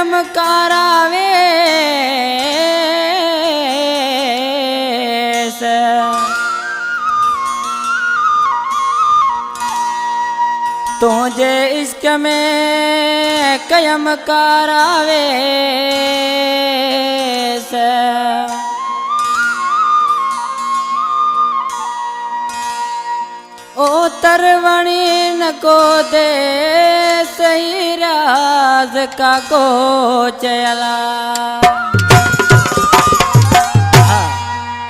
कयम करावे तुझे इश्क में कयम करावे ओ तरवणी न को दे सही राज का को चला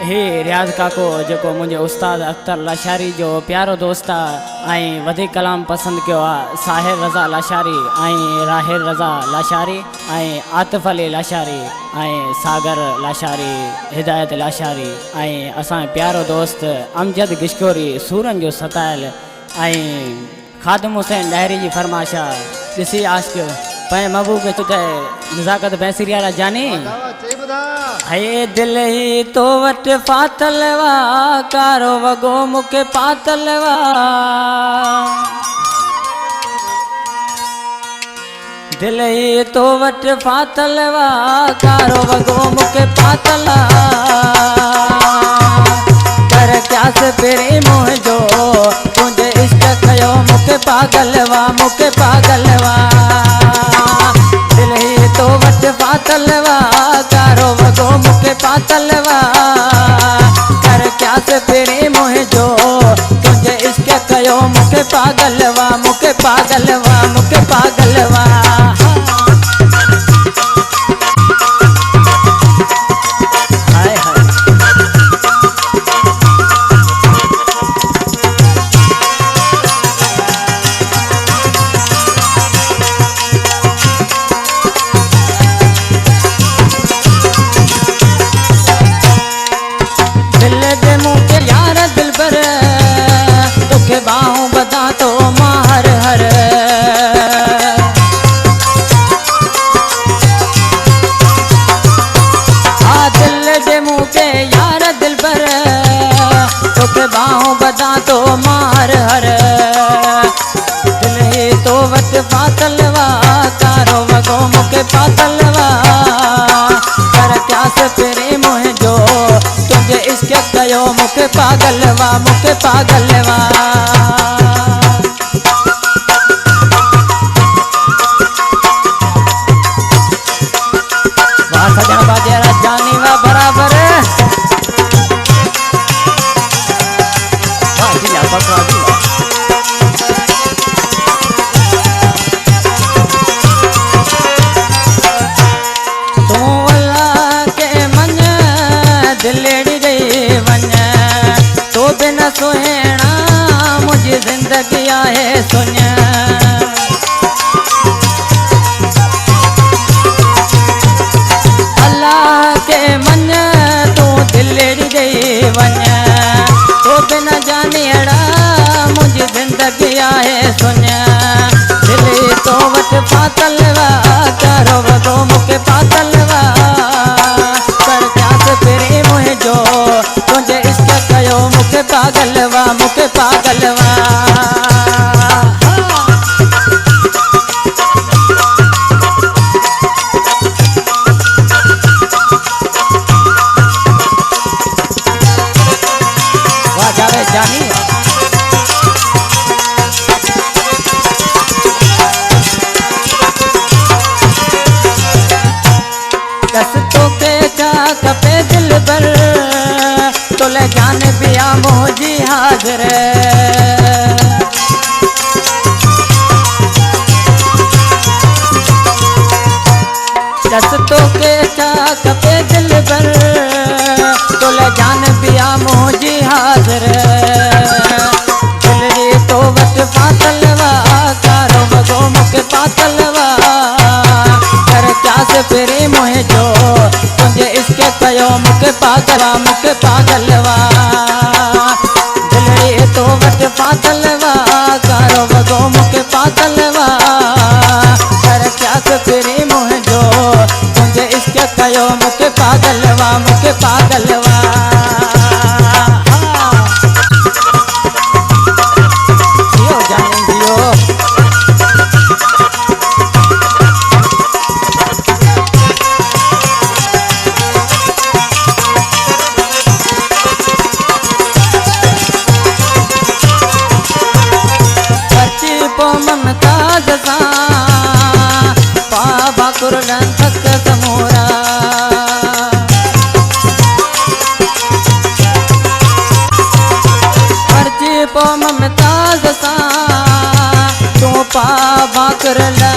हे रियाज काको जो मुझे उस्ताद अख्तर लाशारी जो प्यारो दोस्त आई वधी कलाम पसंद किया साहिर रज़ा लाशारी आई राहिर रज़ा लाशारी आई आतिफ अली लाशारी आई सागर लाशारी हिदायत लाशारी आई असा प्यारो दोस्त अमजद गिशकोरी सूरन जो सतायल आई खादम हुसैन डायरी जी फरमाशा दिसी आशिक पै महबूब के चुके नज़ाकत बैसिरिया जानी हे दिल ही तो वट फातलवा कारो वगो मुके पातलवा दिल ही तो वट फातलवा कारो वगो मुके पातला कर क्या से पेरे मोह जो तुझे इश्क कयो मुके पागलवा दिल ही तो वट फातलवा कारो वगो मुके पातलवा कर क्या से पेरे मोह जो तुझे इश्क कयो मुके पागलवा हाय हाय बाहों बता तो मार हर दिल दे मुँह के यार दिल पर तो बाहों बता तो मार हर दिल ही तो वट पातलवा कारो वगो मुके पातलवा कर क्या से तेरे मोह जो तुझे इश्क कयो मुके पागलवा सजन बाजे जानी वा बराबर तू अल्लाह के मन दिलेड़ी गई वन तो बिना सोहेना मुझे जिंदगी है सुन अल्लाह के मन तू दिलेड़ी गई वन तो बिना जानियड़ा मुझे जिंदगी है सुन दिल तो वट पातलवा करो वगो मुके पातलवा कर क्या से तेरे मोह जो तुझे इश्क कयो मुके पागलवा वाह जावे जानी दस्तों के जा कपे दिल पर तो ले जाने पिया मोजी हाजिर दस्तों के जा कपे दिल पर तो ले जाने पिया मोजी हाजिर दिल तो वट पातलवा कारो वगो मुके पातलवा कर क्या से फेरे मोह जो तुझे इसके कयो मुके पागलवा दिल तो वट पातलवा कारो वगो मुके पातलवा कर क्या से फेरे मोह जो तुझे इसके कयो मुके पागलवा जियो जाने जियो शुक्र